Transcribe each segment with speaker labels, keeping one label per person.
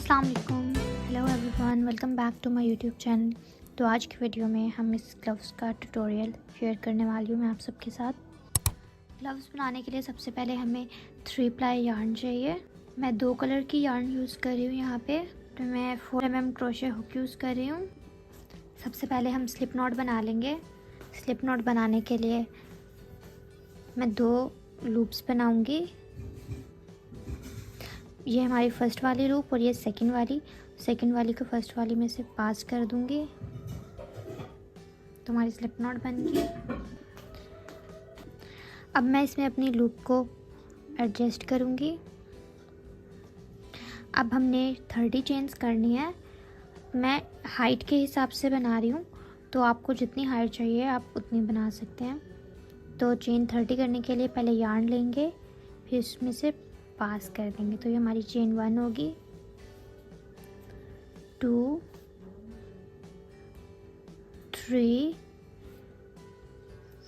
Speaker 1: अस्सलाम वालेकुम, hello everyone, welcome back to my YouTube channel. तो आज की वीडियो में हम इस ग्लव्स का ट्यूटोरियल शेयर करने वाली हूँ मैं आप सबके साथ। ग्लव्स बनाने के लिए सबसे पहले हमें 3 प्लाई यार्न चाहिए। मैं 2 कलर की यार्न यूज़ कर रही हूँ यहाँ पे। तो मैं 4 mm क्रोशे हुक यूज़ कर रही हूँ। सबसे पहले हम स्लिप नॉट बना लेंगे। स्लिप नॉट बनाने के लिए मैं 2 लूप्स बनाऊँगी। ये हमारी फर्स्ट वाली लूप और ये सेकंड वाली को फर्स्ट वाली में से पास कर दूंगी तो हमारी स्लिप नॉट बन गई। अब मैं इसमें अपनी लूप को एडजस्ट करूंगी। अब हमने 30 चेन्स करनी है। मैं हाइट के हिसाब से बना रही हूँ, तो आपको जितनी हाइट चाहिए आप उतनी बना सकते हैं। तो चेन 30 करने के लिए पहले यार्न लेंगे, फिर इसमें से पास कर देंगे। तो ये हमारी चेन 1 होगी, 2, 3,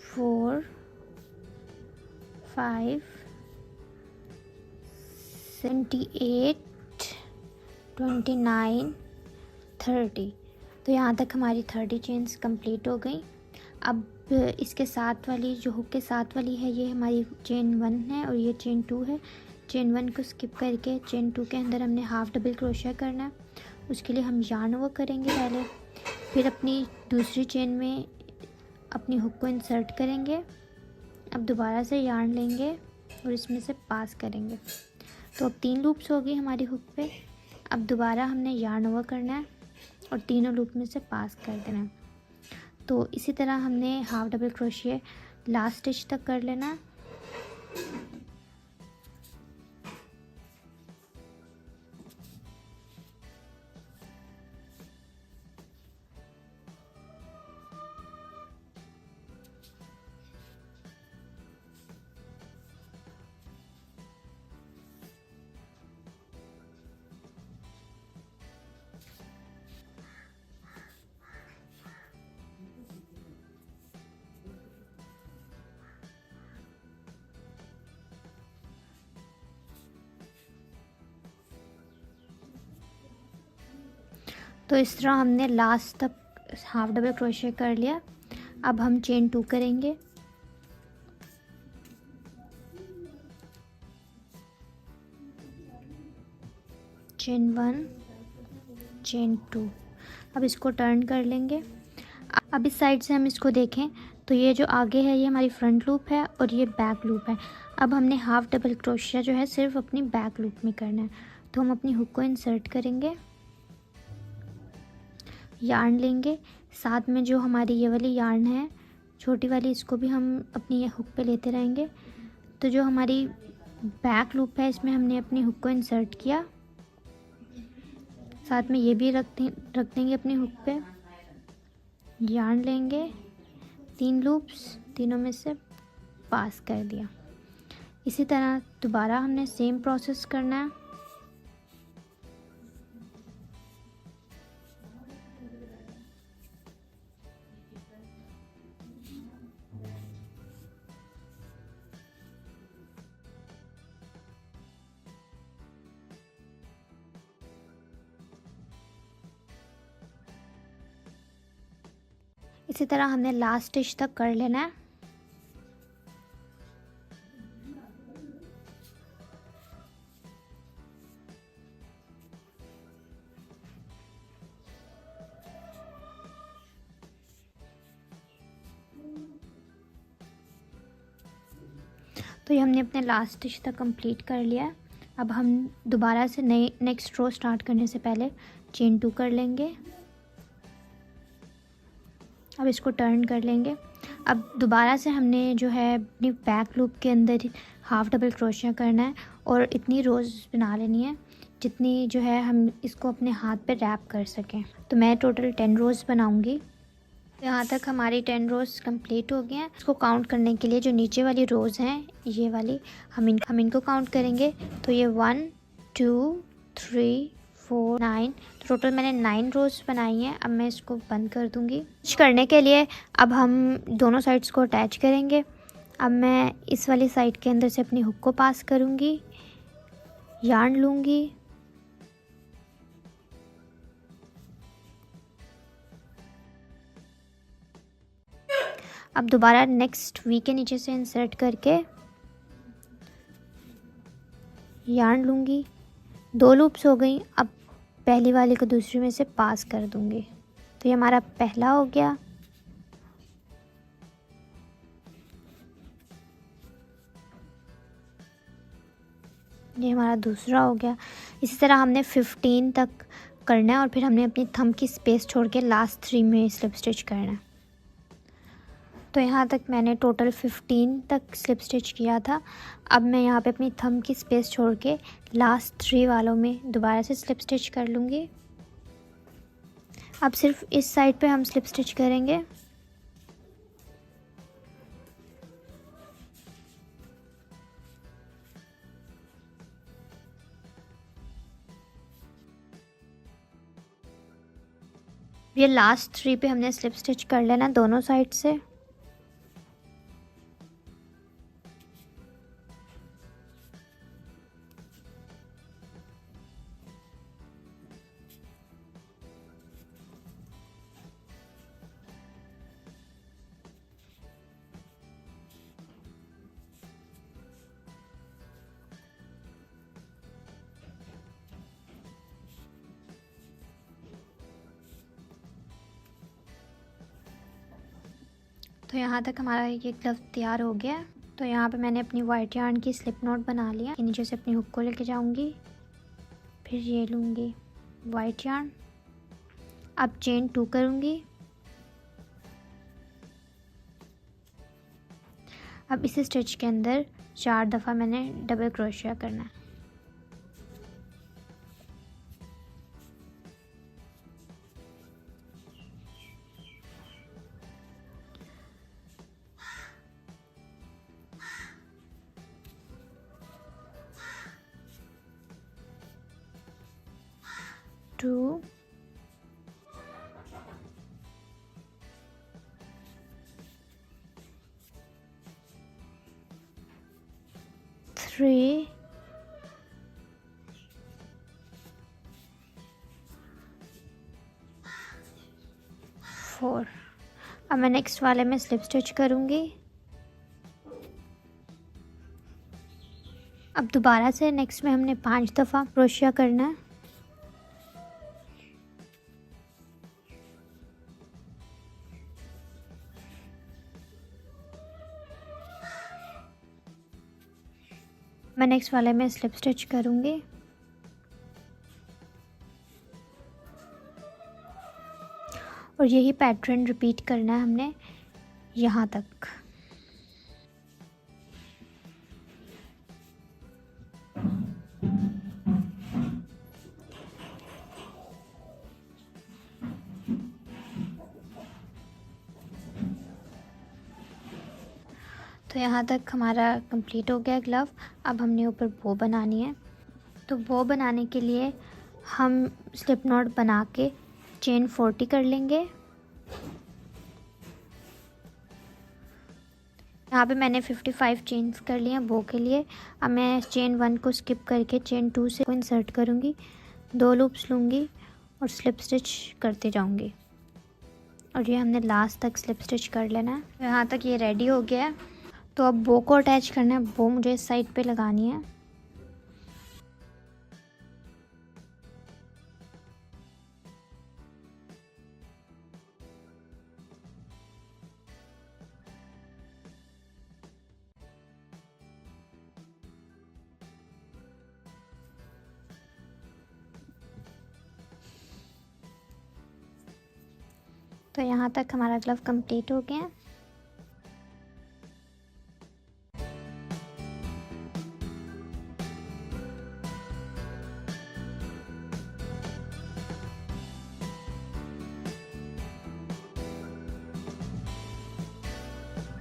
Speaker 1: 4, 5, 78, 29, 30। तो यहाँ तक हमारी 30 चेन्स कंप्लीट हो गई। अब इसके साथ वाली जो हुक के साथ वाली है, ये हमारी चेन 1 है और ये चेन 2 है। चेन 1 को स्किप करके चेन 2 के अंदर हमने हाफ डबल क्रोशिया करना है। उसके लिए हम यार्न ओवर करेंगे पहले, फिर अपनी दूसरी चेन में अपनी हुक को इंसर्ट करेंगे। अब दोबारा से यार्न लेंगे और इसमें से पास करेंगे। तो अब 3 लूप्स हो गई हमारी हुक पे। अब दोबारा हमने यार्न ओवर करना है और तीनों लूप में से पास कर देना है। तो इसी तरह हमने half double crochet last stitch तक कर लेना है। तो इस तरह हमने लास्ट तक हाफ डबल क्रोशिया कर लिया। अब हम चेन 2 करेंगे। Chain 1, chain 2। अब इसको टर्न कर लेंगे। अब इस साइड से हम इसको देखें तो ये जो आगे है ये हमारी फ्रंट लूप है और ये बैक लूप है। अब हमने हाफ डबल क्रोशिया जो है सिर्फ अपनी बैक लूप में करना है। तो हम अपनी हुक को इंसर्ट करेंगे, यार्न लेंगे, साथ में जो हमारी ये वाली यार्न है छोटी वाली, इसको भी हम अपनी ये हुक पे लेते रहेंगे। तो जो हमारी बैक लूप है इसमें हमने अपनी हुक को इंसर्ट किया, साथ में ये भी रख देंगे अपनी हुक पे। यार्न लेंगे, 3 लूप्स, तीनों में से पास कर दिया। इसी तरह दोबारा हमने सेम प्रोसेस करना है। इसी तरह हमने लास्ट स्टिच तक कर लेना है। तो ये हमने अपने लास्ट स्टिच तक कंप्लीट कर लिया है। अब हम दोबारा से नेक्स्ट रो स्टार्ट करने से पहले चेन 2 कर लेंगे। अब इसको टर्न कर लेंगे। अब दोबारा से हमने जो है अपनी बैक लूप के अंदर हाफ डबल क्रोशिया करना है और इतनी रोज़ बना लेनी है जितनी जो है हम इसको अपने हाथ पे रैप कर सकें। तो मैं टोटल 10 रोज़ बनाऊंगी। यहाँ तक हमारी 10 रोज़ कंप्लीट हो गए हैं। इसको काउंट करने के लिए जो नीचे वाली रोज़ हैं ये वाली, हम इनको काउंट करेंगे। तो ये 1, 2, 3, 4, 9, टोटल मैंने 9 रोज़ बनाई हैं। अब मैं इसको बंद कर दूँगी। स्टिच करने के लिए अब हम दोनों साइड्स को अटैच करेंगे। अब मैं इस वाली साइड के अंदर से अपनी हुक को पास करूँगी, यार्न लूँगी, अब दोबारा नेक्स्ट वी के नीचे से इंसर्ट करके यार्न लूँगी। 2 लूप्स हो गई। अब पहली वाली को दूसरी में से पास कर दूँगी। तो ये हमारा पहला हो गया। ये हमारा दूसरा हो गया। इसी तरह हमने 15 तक करना है और फिर हमने अपनी थंब की स्पेस छोड़ के लास्ट 3 में स्लिप स्टिच करना है। तो यहाँ तक मैंने टोटल 15 तक स्लिप स्टिच किया था। अब मैं यहाँ पे अपनी थंब की स्पेस छोड़ के लास्ट 3 वालों में दोबारा से स्लिप स्टिच कर लूँगी। अब सिर्फ इस साइड पे हम स्लिप स्टिच करेंगे। ये लास्ट 3 पे हमने स्लिप स्टिच कर लेना दोनों साइड से। तो यहाँ तक हमारा ये ग्लव तैयार हो गया। तो यहाँ पे मैंने अपनी वाइट यार्न की स्लिप नॉट बना लिया। नीचे से अपनी हुक को लेके जाऊँगी, फिर ये लूँगी वाइट यार्न। अब चेन 2 करूँगी। अब इस स्टिच के अंदर 4 दफ़ा मैंने डबल क्रोशिया करना है। टू, 3, 4। अब मैं नेक्स्ट वाले में स्लिप स्टिच करूँगी। अब दोबारा से नेक्स्ट में हमने 5 दफ़ा क्रोशिया करना है। मैं नेक्स्ट वाले में स्लिप स्टिच करूँगी। और यही पैटर्न रिपीट करना है हमने यहाँ तक। तो यहाँ तक हमारा कंप्लीट हो गया ग्लव। अब हमने ऊपर बो बनानी है। तो बो बनाने के लिए हम स्लिप नॉट बना के चेन 40 कर लेंगे। यहाँ पे मैंने 55 चेन्स कर लिए हैं बो के लिए। अब मैं चेन 1 को स्किप करके चेन 2 से को इंसर्ट करूँगी, 2 लूप्स लूँगी और स्लिप स्टिच करते जाऊँगी। और ये हमने लास्ट तक स्लिप स्टिच कर लेना है। तो यहाँ तक ये रेडी हो गया है। तो अब बो को अटैच करना है। बो मुझे इस साइड पे लगानी है। तो यहाँ तक हमारा ग्लव कंप्लीट हो गया है।